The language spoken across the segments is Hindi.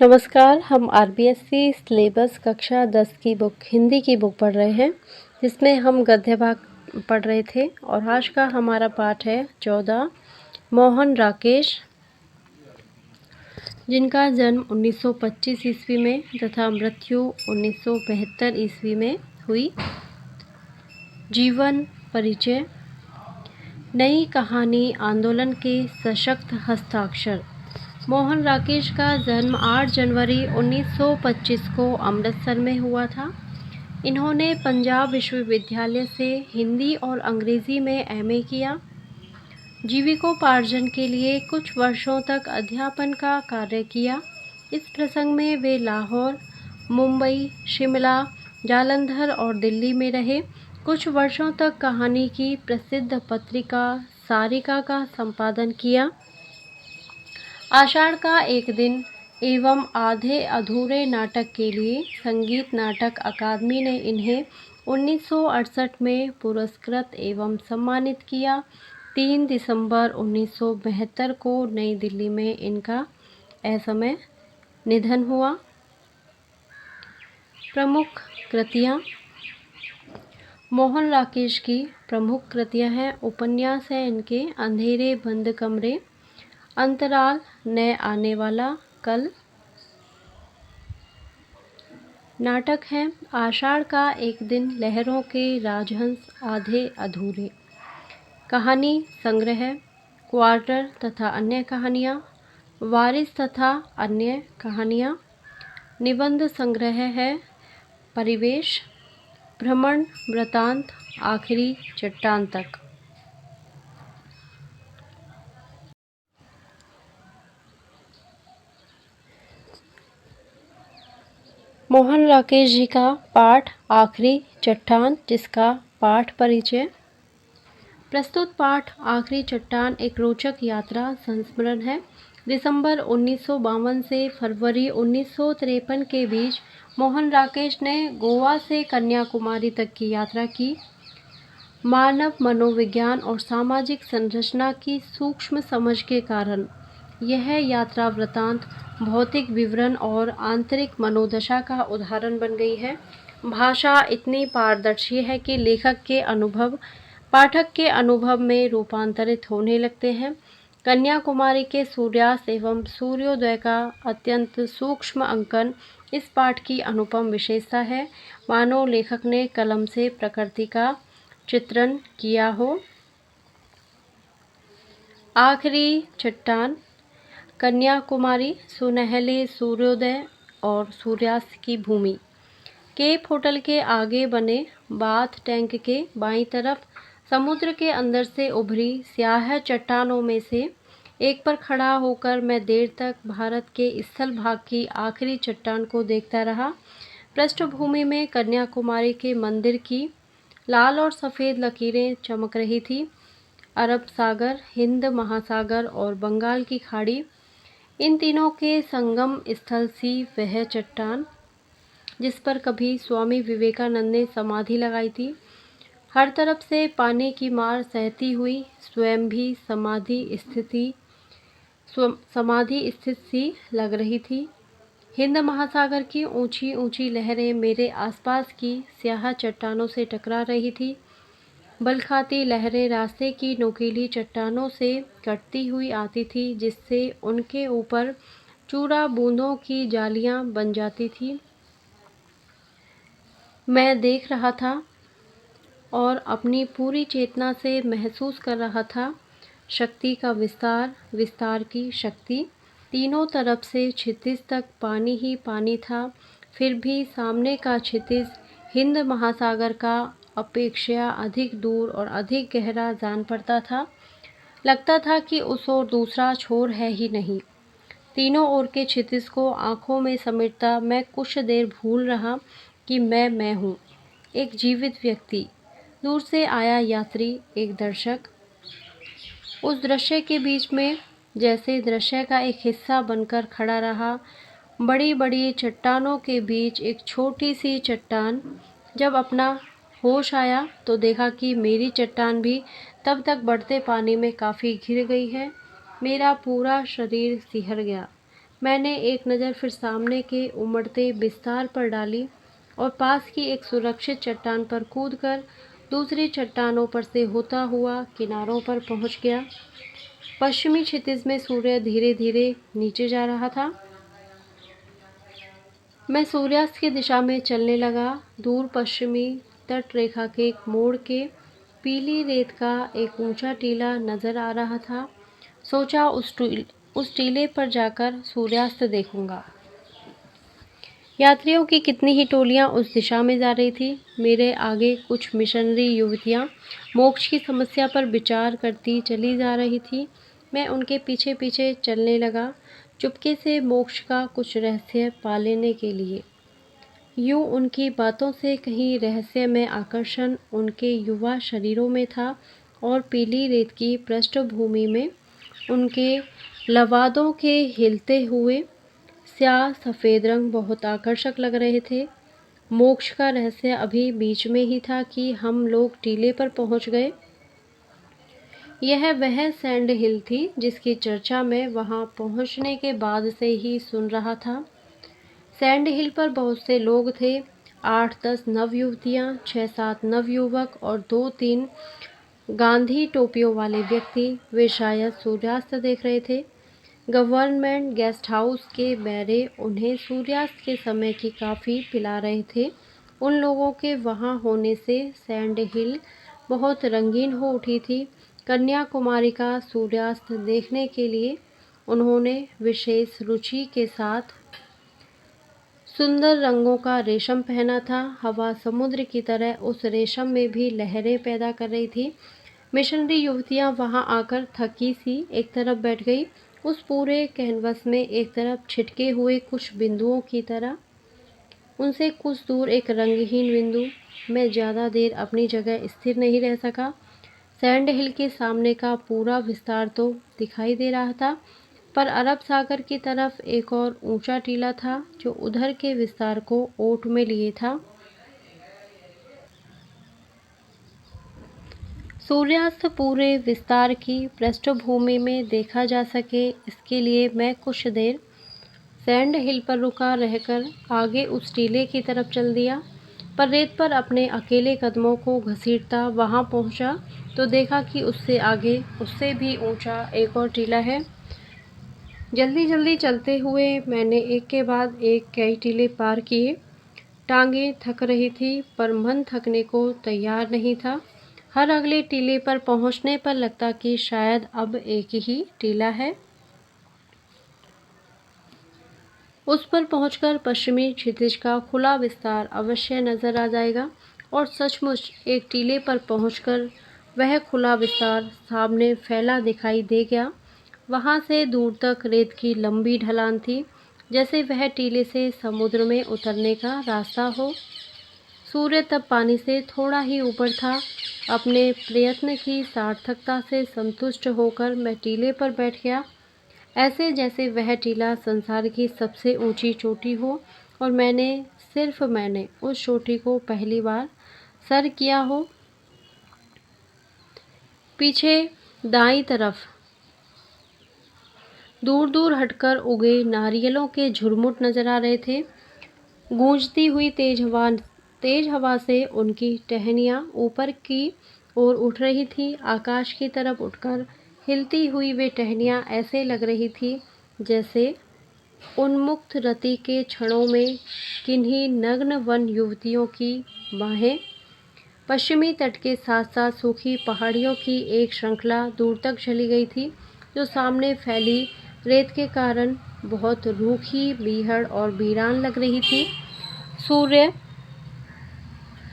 नमस्कार। हम आरबीएससी सिलेबस कक्षा 10 की बुक हिंदी की बुक पढ़ रहे हैं, जिसमें हम गद्य भाग पढ़ रहे थे और आज का हमारा पाठ है 14 मोहन राकेश, जिनका जन्म 1925 ईस्वी में तथा मृत्यु 1972 ईस्वी में हुई। जीवन परिचय। नई कहानी आंदोलन के सशक्त हस्ताक्षर। मोहन राकेश का जन्म 8 जनवरी 1925 को अमृतसर में हुआ था। इन्होंने पंजाब विश्वविद्यालय से हिंदी और अंग्रेज़ी में एमए किया। जीविकोपार्जन के लिए कुछ वर्षों तक अध्यापन का कार्य किया। इस प्रसंग में वे लाहौर, मुंबई, शिमला, जालंधर और दिल्ली में रहे। कुछ वर्षों तक कहानी की प्रसिद्ध पत्रिका सारिका का संपादन किया। आषाढ़ का एक दिन एवं आधे अधूरे नाटक के लिए संगीत नाटक अकादमी ने इन्हें 1968 में पुरस्कृत एवं सम्मानित किया। 3 दिसंबर 1972 को नई दिल्ली में इनका असमय निधन हुआ। प्रमुख कृतियाँ। मोहन राकेश की प्रमुख कृतियाँ हैं। उपन्यास है इनके अंधेरे बंद कमरे, अंतराल, न आने वाला कल। नाटक है आषाढ़ का एक दिन, लहरों के राजहंस, आधे अधूरे। कहानी संग्रह क्वार्टर तथा अन्य कहानियाँ, वारिस तथा अन्य कहानियाँ। निबंध संग्रह है परिवेश, भ्रमण वृतांत, आखिरी चट्टान तक। मोहन राकेश जी का पाठ आखिरी चट्टान, जिसका पाठ परिचय। प्रस्तुत पाठ आखिरी चट्टान एक रोचक यात्रा संस्मरण है। दिसंबर 1952 से फरवरी 1953 के बीच मोहन राकेश ने गोवा से कन्याकुमारी तक की यात्रा की। मानव मनोविज्ञान और सामाजिक संरचना की सूक्ष्म समझ के कारण यह यात्रा वृतांत भौतिक विवरण और आंतरिक मनोदशा का उदाहरण बन गई है। भाषा इतनी पारदर्शी है कि लेखक के अनुभव पाठक के अनुभव में रूपांतरित होने लगते हैं। कन्याकुमारी के सूर्यास्त एवं सूर्योदय का अत्यंत सूक्ष्म अंकन इस पाठ की अनुपम विशेषता है, मानो लेखक ने कलम से प्रकृति का चित्रण किया हो। आखिरी चट्टान। कन्याकुमारी सुनहले सूर्योदय और सूर्यास्त की भूमि। केप होटल के आगे बने बाथ टैंक के बाईं तरफ समुद्र के अंदर से उभरी स्याह चट्टानों में से एक पर खड़ा होकर मैं देर तक भारत के स्थल भाग की आखिरी चट्टान को देखता रहा। पृष्ठभूमि में कन्याकुमारी के मंदिर की लाल और सफ़ेद लकीरें चमक रही थी। अरब सागर, हिंद महासागर और बंगाल की खाड़ी, इन तीनों के संगम स्थल सी वह चट्टान जिस पर कभी स्वामी विवेकानंद ने समाधि लगाई थी, हर तरफ से पानी की मार सहती हुई स्वयं भी समाधि स्थित सी लग रही थी। हिंद महासागर की ऊंची ऊंची लहरें मेरे आसपास की स्याह चट्टानों से टकरा रही थी। बल खाती लहरें रास्ते की नोकीली चट्टानों से कटती हुई आती थी, जिससे उनके ऊपर चूरा बूंदों की जालियां बन जाती थी। मैं देख रहा था और अपनी पूरी चेतना से महसूस कर रहा था शक्ति का विस्तार, विस्तार की शक्ति। तीनों तरफ से क्षितिज तक पानी ही पानी था, फिर भी सामने का क्षितिज हिंद महासागर का अपेक्षा अधिक दूर और अधिक गहरा जान पड़ता था। लगता था कि उस ओर दूसरा छोर है ही नहीं। तीनों ओर के क्षितिज को आंखों में समेटता मैं कुछ देर भूल रहा कि मैं हूँ, एक जीवित व्यक्ति, दूर से आया यात्री, एक दर्शक। उस दृश्य के बीच में जैसे दृश्य का एक हिस्सा बनकर खड़ा रहा। बड़ी बड़ी चट्टानों के बीच एक छोटी सी चट्टान। जब अपना होश आया तो देखा कि मेरी चट्टान भी तब तक बढ़ते पानी में काफ़ी घिर गई है। मेरा पूरा शरीर सिहर गया। मैंने एक नज़र फिर सामने के उमड़ते विस्तार पर डाली और पास की एक सुरक्षित चट्टान पर कूदकर दूसरी चट्टानों पर से होता हुआ किनारों पर पहुंच गया। पश्चिमी क्षितिज में सूर्य धीरे धीरे नीचे जा रहा था। मैं सूर्यास्त की दिशा में चलने लगा। दूर पश्चिमी तट रेखा के एक मोड़ के पीली रेत का एक ऊंचा टीला नजर आ रहा था। सोचा उस टीले पर जाकर सूर्यास्त देखूंगा। यात्रियों की कितनी ही टोलियां उस दिशा में जा रही थी। मेरे आगे कुछ मिशनरी युवतियां मोक्ष की समस्या पर विचार करती चली जा रही थी। मैं उनके पीछे पीछे चलने लगा, चुपके से मोक्ष का कुछ रहस्य पा लेने के लिए। यूं उनकी बातों से कहीं रहस्य में आकर्षण उनके युवा शरीरों में था और पीली रेत की पृष्ठभूमि में उनके लवादों के हिलते हुए स्याह सफ़ेद रंग बहुत आकर्षक लग रहे थे। मोक्ष का रहस्य अभी बीच में ही था कि हम लोग टीले पर पहुंच गए। यह वह सैंड हिल थी जिसकी चर्चा मैं वहां पहुंचने के बाद से ही सुन रहा था। सैंड हिल पर बहुत से लोग थे, 8-10 नवयुवतियां, 6-7 नवयुवक और 2-3 गांधी टोपियों वाले व्यक्ति। वे शायद सूर्यास्त देख रहे थे। गवर्नमेंट गेस्ट हाउस के बैरे उन्हें सूर्यास्त के समय की काफ़ी पिला रहे थे। उन लोगों के वहाँ होने से सैंड हिल बहुत रंगीन हो उठी थी। कन्याकुमारी का सूर्यास्त देखने के लिए उन्होंने विशेष रुचि के साथ सुंदर रंगों का रेशम पहना था। हवा समुद्र की तरह उस रेशम में भी लहरें पैदा कर रही थी। मिशनरी युवतियां वहां आकर थकी सी एक तरफ बैठ गई, उस पूरे कैनवस में एक तरफ छिटके हुए कुछ बिंदुओं की तरह। उनसे कुछ दूर एक रंगहीन बिंदु। मैं ज़्यादा देर अपनी जगह स्थिर नहीं रह सका। सैंड हिल के सामने का पूरा विस्तार तो दिखाई दे रहा था, पर अरब सागर की तरफ एक और ऊंचा टीला था जो उधर के विस्तार को ओट में लिए था। सूर्यास्त पूरे विस्तार की पृष्ठभूमि में देखा जा सके, इसके लिए मैं कुछ देर सैंड हिल पर रुका रहकर आगे उस टीले की तरफ चल दिया। पर रेत पर अपने अकेले कदमों को घसीटता वहां पहुंचा तो देखा कि उससे आगे उससे भी ऊंचा एक और टीला है। जल्दी जल्दी चलते हुए मैंने एक के बाद एक कई टीले पार किए। टांगें थक रही थी पर मन थकने को तैयार नहीं था। हर अगले टीले पर पहुंचने पर लगता कि शायद अब एक ही टीला है। उस पर पहुंचकर पश्चिमी क्षितिज का खुला विस्तार अवश्य नजर आ जाएगा। और सचमुच एक टीले पर पहुंचकर वह खुला विस्तार सामने फैला दिखाई दे गया। वहां से दूर तक रेत की लंबी ढलान थी, जैसे वह टीले से समुद्र में उतरने का रास्ता हो। सूर्य तब पानी से थोड़ा ही ऊपर था। अपने प्रयत्न की सार्थकता से संतुष्ट होकर मैं टीले पर बैठ गया, ऐसे जैसे वह टीला संसार की सबसे ऊंची चोटी हो और सिर्फ मैंने उस चोटी को पहली बार सर किया हो। पीछे दाईं तरफ दूर दूर हटकर उगे नारियलों के झुरमुट नजर आ रहे थे। गूंजती हुई तेज हवा से उनकी टहनियाँ ऊपर की ओर उठ रही थी। आकाश की तरफ उठकर हिलती हुई वे टहनियाँ ऐसे लग रही थी जैसे उन्मुक्त रति के क्षणों में किन्हीं नग्न वन युवतियों की बाहें। पश्चिमी तट के साथ साथ सूखी पहाड़ियों की एक श्रृंखला दूर तक चली गई थी, जो सामने फैली रेत के कारण बहुत रूखी, बीहड़ और वीरान लग रही थी। सूर्य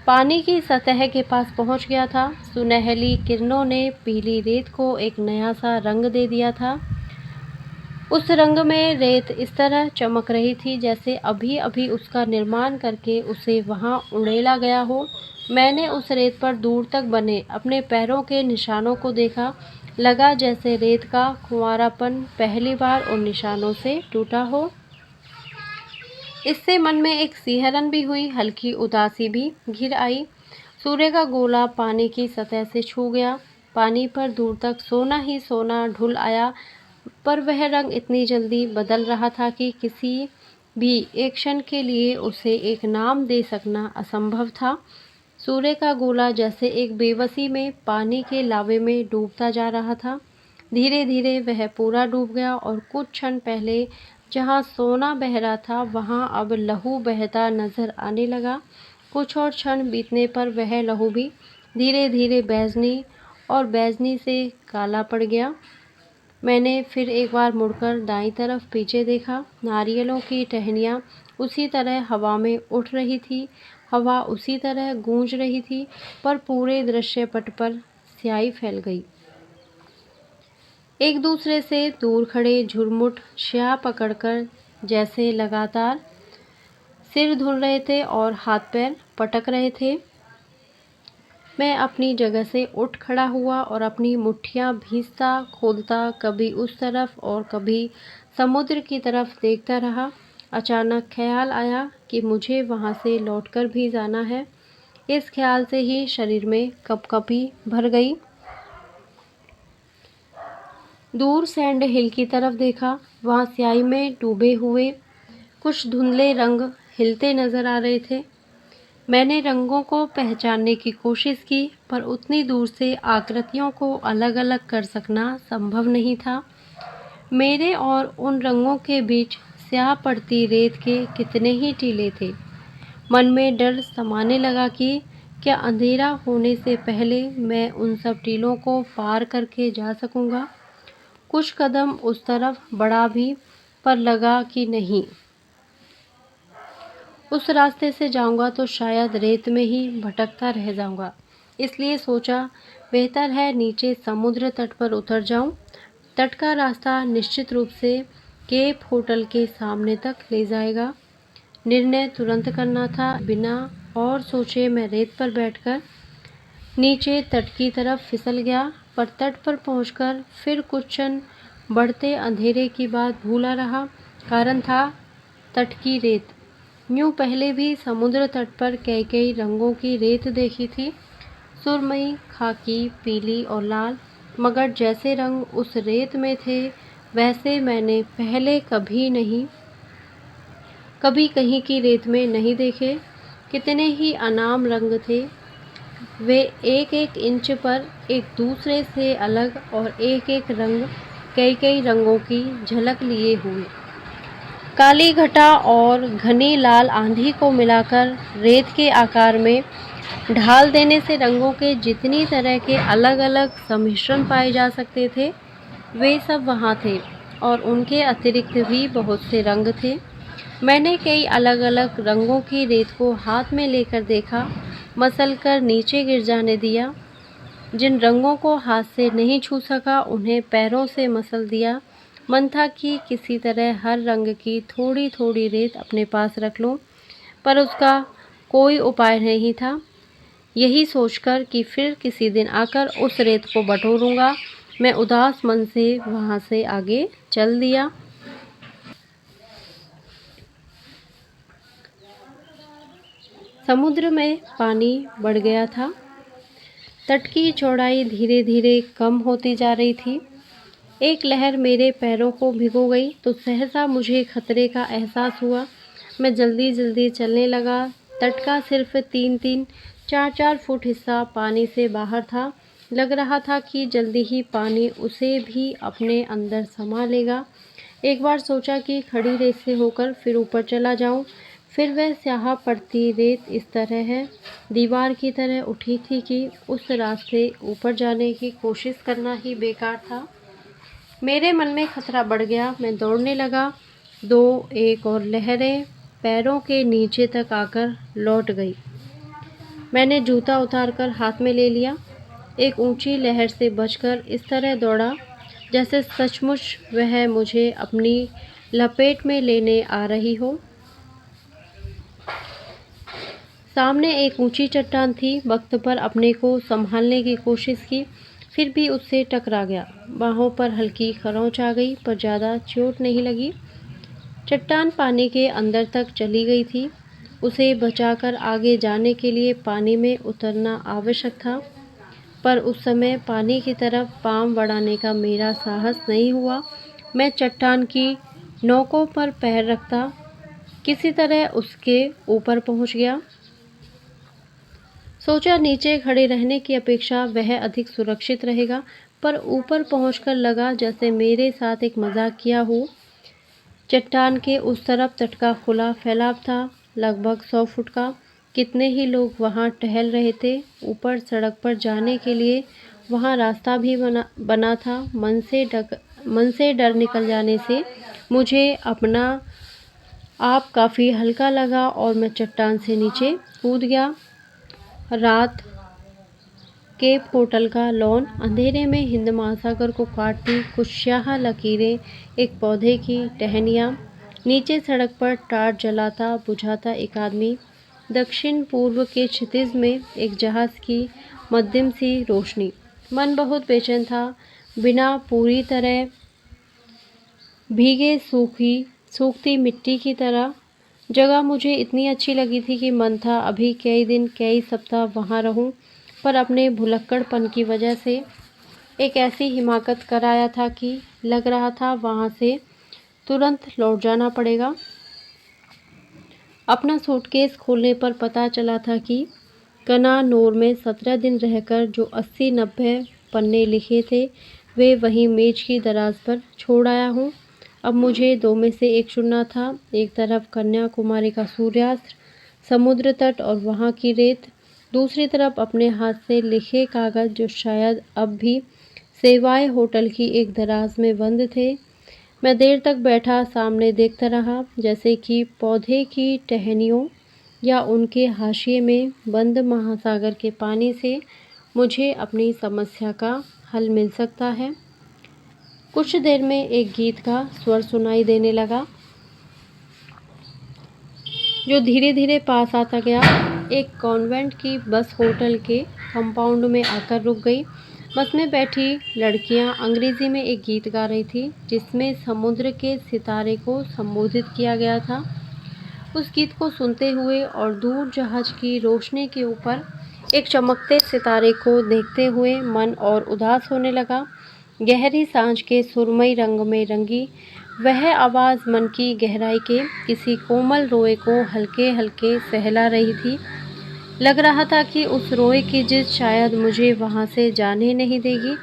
पानी की सतह के पास पहुंच गया था। सुनहली किरणों ने पीली रेत को एक नया सा रंग दे दिया था। उस रंग में रेत इस तरह चमक रही थी जैसे अभी अभी उसका निर्माण करके उसे वहां उड़ेला गया हो। मैंने उस रेत पर दूर तक बने अपने पैरों के निशानों को देखा। लगा जैसे रेत का खुंवारापन पहली बार उन निशानों से टूटा हो। इससे मन में एक सिहरन भी हुई, हल्की उदासी भी घिर आई। सूर्य का गोला पानी की सतह से छू गया। पानी पर दूर तक सोना ही सोना ढुल आया। पर वह रंग इतनी जल्दी बदल रहा था कि किसी भी एक क्षण के लिए उसे एक नाम दे सकना असंभव था। सूर्य का गोला जैसे एक बेबसी में पानी के लावे में डूबता जा रहा था। धीरे धीरे वह पूरा डूब गया और कुछ क्षण पहले जहाँ सोना बह रहा था वहाँ अब लहू बहता नजर आने लगा। कुछ और क्षण बीतने पर वह लहू भी धीरे धीरे बैजनी और बैजनी से काला पड़ गया। मैंने फिर एक बार मुड़कर दाईं तरफ पीछे देखा। नारियलों की टहनियाँ उसी तरह हवा में उठ रही थी, हवा उसी तरह गूंज रही थी, पर पूरे दृश्य पट पर स्याही फैल गई। एक दूसरे से दूर खड़े झुरमुट स्याह पकड़कर जैसे लगातार सिर धुल रहे थे और हाथ पैर पटक रहे थे। मैं अपनी जगह से उठ खड़ा हुआ और अपनी मुट्ठियाँ भींचता खोलता कभी उस तरफ और कभी समुद्र की तरफ देखता रहा। अचानक ख्याल आया कि मुझे वहाँ से लौटकर भी जाना है। इस ख्याल से ही शरीर में कंपकपी भर गई। दूर सैंड हिल की तरफ देखा, वहाँ स्याही में डूबे हुए कुछ धुंधले रंग हिलते नजर आ रहे थे। मैंने रंगों को पहचानने की कोशिश की, पर उतनी दूर से आकृतियों को अलग अलग कर सकना संभव नहीं था। मेरे और उन रंगों के बीच स्याह पड़ती रेत के कितने ही टीले थे। मन में डर समाने लगा कि क्या अंधेरा होने से पहले मैं उन सब टीलों को पार करके जा सकूंगा। कुछ कदम उस तरफ बढ़ा भी, पर लगा कि नहीं, उस रास्ते से जाऊंगा तो शायद रेत में ही भटकता रह जाऊंगा। इसलिए सोचा बेहतर है नीचे समुद्र तट पर उतर जाऊं। तट का रास्ता निश्चित रूप से केप होटल के सामने तक ले जाएगा। निर्णय तुरंत करना था। बिना और सोचे मैं रेत पर बैठकर नीचे तट की तरफ फिसल गया, पर तट पर पहुंचकर फिर कुछ क्षण बढ़ते अंधेरे की बात भूला रहा। कारण था तट की रेत। यूं पहले भी समुद्र तट पर कई कई रंगों की रेत देखी थी, सुरमई, खाकी, पीली और लाल, मगर जैसे रंग उस रेत में थे वैसे मैंने पहले कभी कहीं की रेत में नहीं देखे। कितने ही अनाम रंग थे, वे एक एक इंच पर एक दूसरे से अलग और एक एक रंग कई कई रंगों की झलक लिए हुए। काली घटा और घनी लाल आंधी को मिलाकर रेत के आकार में ढाल देने से रंगों के जितनी तरह के अलग अलग सम्मिश्रण पाए जा सकते थे वे सब वहाँ थे, और उनके अतिरिक्त भी बहुत से रंग थे। मैंने कई अलग अलग रंगों की रेत को हाथ में लेकर देखा, मसल कर नीचे गिर जाने दिया। जिन रंगों को हाथ से नहीं छू सका उन्हें पैरों से मसल दिया। मन था कि किसी तरह हर रंग की थोड़ी थोड़ी रेत अपने पास रख लूं, पर उसका कोई उपाय नहीं था। यही सोचकर कि फिर किसी दिन आकर उस रेत को बटोरूंगा, मैं उदास मन से वहां से आगे चल दिया। समुद्र में पानी बढ़ गया था। तट की चौड़ाई धीरे धीरे कम होती जा रही थी। एक लहर मेरे पैरों को भिगो गई तो सहसा मुझे खतरे का एहसास हुआ। मैं जल्दी जल्दी चलने लगा। तट का सिर्फ 3-3, 4-4 फुट हिस्सा पानी से बाहर था। लग रहा था कि जल्दी ही पानी उसे भी अपने अंदर समा लेगा। एक बार सोचा कि खड़ी रेत से होकर फिर ऊपर चला जाऊं, फिर वह स्याह पड़ती रेत इस तरह है दीवार की तरह उठी थी कि उस रास्ते ऊपर जाने की कोशिश करना ही बेकार था। मेरे मन में खतरा बढ़ गया। मैं दौड़ने लगा। 2-1 और लहरें पैरों के नीचे तक आकर लौट गई। मैंने जूता उतारकर हाथ में ले लिया। एक ऊंची लहर से बचकर इस तरह दौड़ा जैसे सचमुच वह मुझे अपनी लपेट में लेने आ रही हो। सामने एक ऊंची चट्टान थी। वक्त पर अपने को संभालने की कोशिश की, फिर भी उससे टकरा गया। बाहों पर हल्की खरोंच आ गई, पर ज़्यादा चोट नहीं लगी। चट्टान पानी के अंदर तक चली गई थी। उसे बचाकर आगे जाने के लिए पानी में उतरना आवश्यक था, पर उस समय पानी की तरफ पांव बढ़ाने का मेरा साहस नहीं हुआ। मैं चट्टान की नोकों पर पैर रखता किसी तरह उसके ऊपर पहुंच गया। सोचा नीचे खड़े रहने की अपेक्षा वह अधिक सुरक्षित रहेगा, पर ऊपर पहुंचकर लगा जैसे मेरे साथ एक मजाक किया हो। चट्टान के उस तरफ तट का खुला फैलाव था, लगभग 100 फुट का। कितने ही लोग वहां टहल रहे थे। ऊपर सड़क पर जाने के लिए वहां रास्ता भी बना था। मन से डर निकल जाने से मुझे अपना आप काफ़ी हल्का लगा और मैं चट्टान से नीचे कूद गया। रात केप होटल का लॉन अंधेरे में हिंद महासागर को काटती कुछ स्याह लकीरें, एक पौधे की टहनियाँ। नीचे सड़क पर टार्च जलाता बुझाता एक आदमी। दक्षिण पूर्व के क्षितिज में एक जहाज की मध्यम सी रोशनी। मन बहुत बेचैन था, बिना पूरी तरह भीगे सूखती मिट्टी की तरह। जगह मुझे इतनी अच्छी लगी थी कि मन था अभी कई दिन कई सप्ताह वहाँ रहूं, पर अपने भुलक्कड़पन की वजह से एक ऐसी हिमाकत कर आया था कि लग रहा था वहाँ से तुरंत लौट जाना पड़ेगा। अपना सूटकेस खोलने पर पता चला था कि कनानौर में 17 दिन रहकर जो 80-90 पन्ने लिखे थे वे वहीं मेज की दराज पर छोड़ आया हूँ। अब मुझे दो में से एक चुनना था। एक तरफ कन्याकुमारी का सूर्यास्त, समुद्र तट और वहाँ की रेत, दूसरी तरफ अपने हाथ से लिखे कागज़ जो शायद अब भी सेवाए होटल की एक दराज में बंद थे। मैं देर तक बैठा सामने देखता रहा, जैसे कि पौधे की टहनियों या उनके हाशिए में बंद महासागर के पानी से मुझे अपनी समस्या का हल मिल सकता है। कुछ देर में एक गीत का स्वर सुनाई देने लगा, जो धीरे धीरे पास आता गया। एक कॉन्वेंट की बस होटल के कंपाउंड में आकर रुक गई। बस में बैठी लड़कियां अंग्रेजी में एक गीत गा रही थी, जिसमें समुद्र के सितारे को संबोधित किया गया था। उस गीत को सुनते हुए और दूर जहाज की रोशनी के ऊपर एक चमकते सितारे को देखते हुए मन और उदास होने लगा। गहरी सांझ के सुरमई रंग में रंगी वह आवाज़ मन की गहराई के किसी कोमल रोए को हल्के हल्के सहला रही थी। लग रहा था कि उस रोए की जिद शायद मुझे वहाँ से जाने नहीं देगी,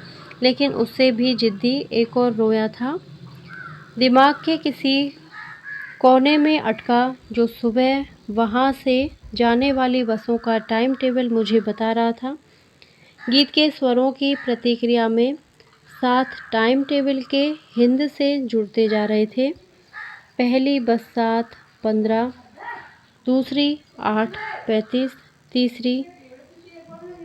लेकिन उससे भी जिद्दी एक और रोया था, दिमाग के किसी कोने में अटका, जो सुबह वहाँ से जाने वाली बसों का टाइम टेबल मुझे बता रहा था। गीत के स्वरों की प्रतिक्रिया में साथ टाइम टेबल के हिंद से जुड़ते जा रहे थे। पहली बस 7:15, दूसरी 8:35, तीसरी।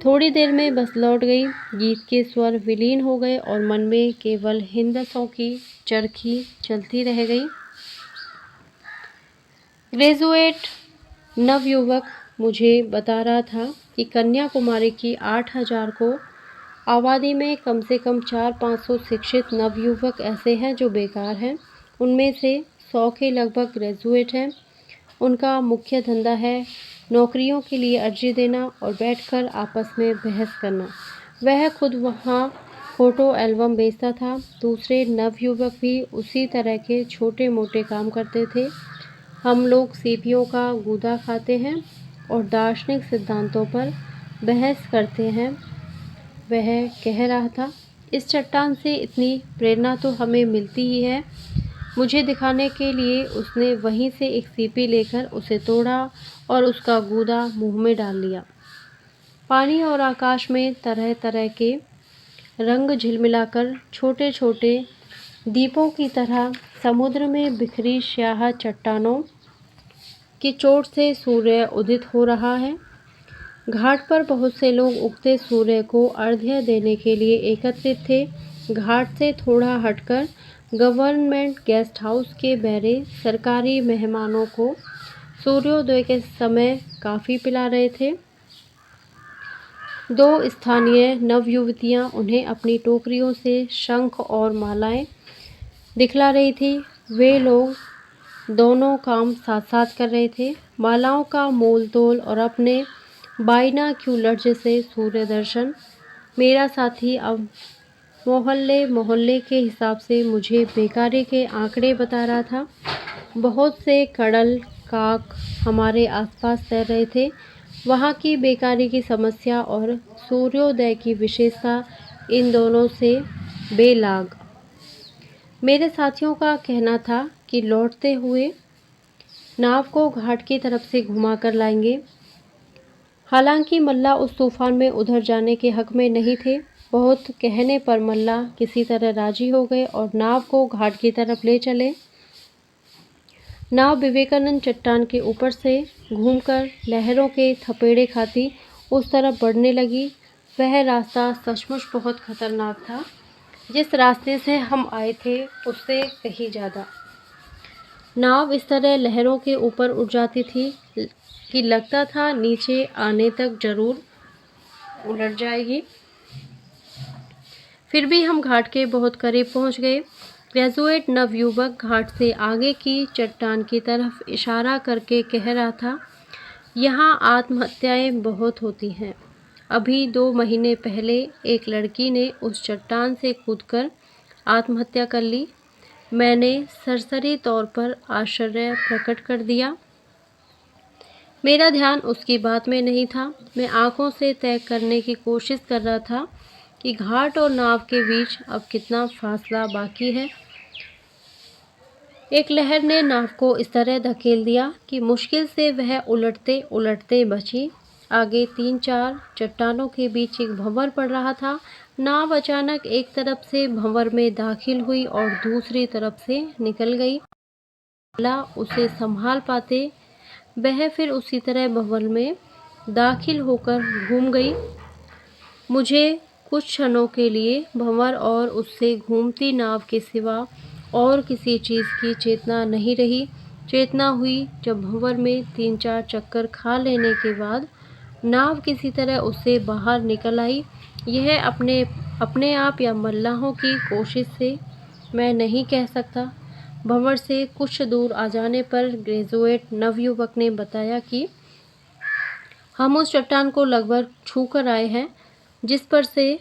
थोड़ी देर में बस लौट गई। गीत के स्वर विलीन हो गए और मन में केवल हिंदसों की चरखी चलती रह गई। ग्रेजुएट नवयुवक मुझे बता रहा था कि कन्याकुमारी की 8,000 को आबादी में कम से कम 400-500 शिक्षित नवयुवक ऐसे हैं जो बेकार हैं। उनमें से 100 के लगभग ग्रेजुएट हैं। उनका मुख्य धंधा है नौकरियों के लिए अर्जी देना और बैठकर आपस में बहस करना। वह खुद वहाँ फ़ोटो एल्बम बेचता था। दूसरे नवयुवक भी उसी तरह के छोटे मोटे काम करते थे। हम लोग सीपियों का गूदा खाते हैं और दार्शनिक सिद्धांतों पर बहस करते हैं, वह कह रहा था। इस चट्टान से इतनी प्रेरणा तो हमें मिलती ही है। मुझे दिखाने के लिए उसने वहीं से एक सीपी लेकर उसे तोड़ा और उसका गूदा मुंह में डाल लिया। पानी और आकाश में तरह तरह के रंग झिलमिलाकर छोटे छोटे दीपों की तरह समुद्र में बिखरी स्याह चट्टानों की चोट से सूर्य उदित हो रहा है। घाट पर बहुत से लोग उगते सूर्य को अर्घ्य देने के लिए एकत्रित थे। घाट से थोड़ा हटकर गवर्नमेंट गेस्ट हाउस के बहरे सरकारी मेहमानों को सूर्योदय के समय काफ़ी पिला रहे थे। 2 स्थानीय नवयुवतियां उन्हें अपनी टोकरियों से शंख और मालाएं दिखला रही थी। वे लोग दोनों काम साथ साथ कर रहे थे, मालाओं का मोल तोल और अपने बाइनाक्यूलर से सूर्य दर्शन। मेरा साथी अब मोहल्ले मोहल्ले के हिसाब से मुझे बेकारी के आंकड़े बता रहा था। बहुत से कड़ल काक हमारे आसपास तैर रहे थे। वहाँ की बेकारी की समस्या और सूर्योदय की विशेषता इन दोनों से बेलाग। मेरे साथियों का कहना था कि लौटते हुए नाव को घाट की तरफ से घुमाकर लाएंगे। हालांकि मल्ला उस तूफान में उधर जाने के हक में नहीं थे। बहुत कहने पर मल्ला किसी तरह राजी हो गए और नाव को घाट की तरफ ले चले। नाव विवेकानंद चट्टान के ऊपर से घूमकर लहरों के थपेड़े खाती उस तरफ बढ़ने लगी। वह रास्ता सचमुच बहुत खतरनाक था। जिस रास्ते से हम आए थे उससे कहीं ज़्यादा। नाव इस तरह लहरों के ऊपर उड़ जाती थी कि लगता था नीचे आने तक जरूर उलट जाएगी। फिर भी हम घाट के बहुत करीब पहुंच गए। ग्रेजुएट नवयुवक घाट से आगे की चट्टान की तरफ इशारा करके कह रहा था, यहाँ आत्महत्याएं बहुत होती हैं। अभी 2 महीने पहले एक लड़की ने उस चट्टान से कूदकर आत्महत्या कर ली। मैंने सरसरी तौर पर आश्चर्य प्रकट कर दिया। मेरा ध्यान उसकी बात में नहीं था। मैं आंखों से तय करने की कोशिश कर रहा था कि घाट और नाव के बीच अब कितना फासला बाकी है। एक लहर ने नाव को इस तरह धकेल दिया कि मुश्किल से वह उलटते उलटते बची। आगे 3-4 चट्टानों के बीच एक भंवर पड़ रहा था। नाव अचानक एक तरफ से भंवर में दाखिल हुई और दूसरी तरफ से निकल गई। मल्ला उसे संभाल पाते वह फिर उसी तरह भंवर में दाखिल होकर घूम गई। मुझे कुछ क्षणों के लिए भंवर और उससे घूमती नाव के सिवा और किसी चीज़ की चेतना नहीं रही। चेतना हुई जब भंवर में 3-4 चक्कर खा लेने के बाद नाव किसी तरह उससे बाहर निकल आई। यह अपने आप या मल्लाहों की कोशिश से मैं नहीं कह सकता। भंवर से कुछ दूर आ जाने पर ग्रेजुएट नवयुवक ने बताया कि हम उस चट्टान को लगभग छू कर आए हैं जिस पर से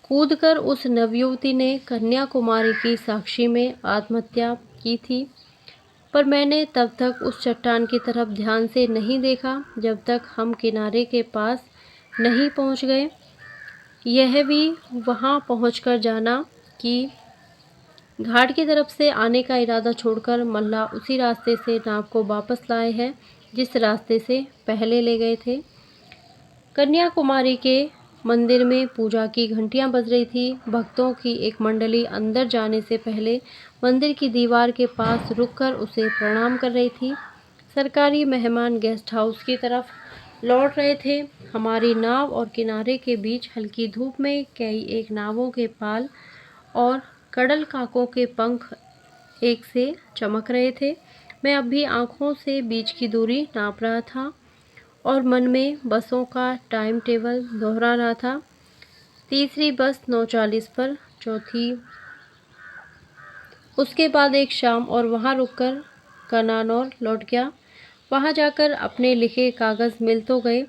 कूदकर उस नवयुवती ने कन्याकुमारी की साक्षी में आत्महत्या की थी। पर मैंने तब तक उस चट्टान की तरफ ध्यान से नहीं देखा जब तक हम किनारे के पास नहीं पहुंच गए। यह भी वहां पहुंचकर जाना कि घाट की तरफ से आने का इरादा छोड़कर मल्ला उसी रास्ते से नाव को वापस लाए हैं जिस रास्ते से पहले ले गए थे। कन्याकुमारी के मंदिर में पूजा की घंटियां बज रही थी। भक्तों की एक मंडली अंदर जाने से पहले मंदिर की दीवार के पास रुककर उसे प्रणाम कर रही थी। सरकारी मेहमान गेस्ट हाउस की तरफ लौट रहे थे। हमारी नाव और किनारे के बीच हल्की धूप में कई एक नावों के पाल और कड़ल काकों के पंख एक से चमक रहे थे। मैं अब भी आंखों से बीच की दूरी नाप रहा था और मन में बसों का टाइम टेबल दोहरा रहा था। तीसरी बस 9:40 पर, चौथी उसके बाद एक शाम और वहाँ रुककर कनानौर लौट गया। वहाँ जाकर अपने लिखे कागज़ मिल तो गए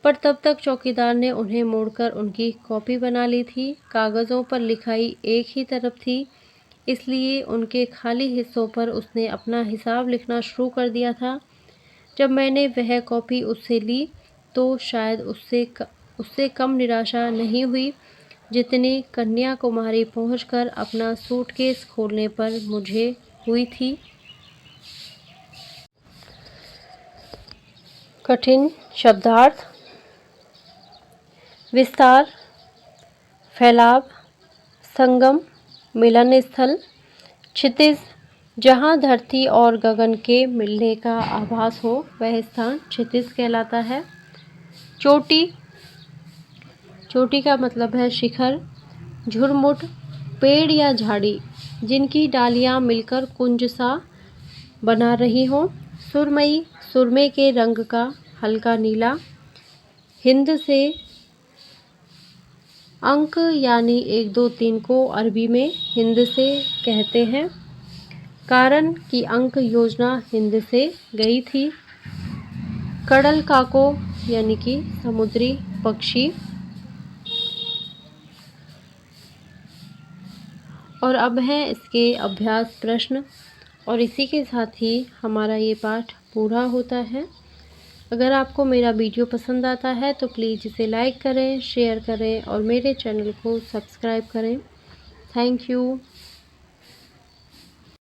पर तब तक चौकीदार ने उन्हें मोड़कर उनकी कॉपी बना ली थी। कागज़ों पर लिखाई एक ही तरफ थी, इसलिए उनके खाली हिस्सों पर उसने अपना हिसाब लिखना शुरू कर दिया था। जब मैंने वह कॉपी उससे ली तो शायद उससे कम निराशा नहीं हुई जितनी कन्याकुमारी पहुंचकर अपना सूटकेस खोलने पर मुझे हुई थी। कठिन शब्दार्थ, विस्तार, फैलाव, संगम, मिलन स्थल, क्षितिज, जहाँ धरती और गगन के मिलने का आभास हो वह स्थान क्षितिज कहलाता है। चोटी, चोटी का मतलब है शिखर। झुरमुट, पेड़ या झाड़ी जिनकी डालियाँ मिलकर कुंज सा बना रही हों। सुरमई, सुरमे के रंग का हल्का नीला। हिंद से अंक यानी 1, 2, 3 को अरबी में हिंद से कहते हैं, कारण कि अंक योजना हिंद से गई थी। कड़ल काको यानी कि समुद्री पक्षी। और अब हैं इसके अभ्यास प्रश्न और इसी के साथ ही हमारा ये पाठ पूरा होता है। अगर आपको मेरा वीडियो पसंद आता है तो प्लीज़ इसे लाइक करें, शेयर करें और मेरे चैनल को सब्सक्राइब करें। Thank you.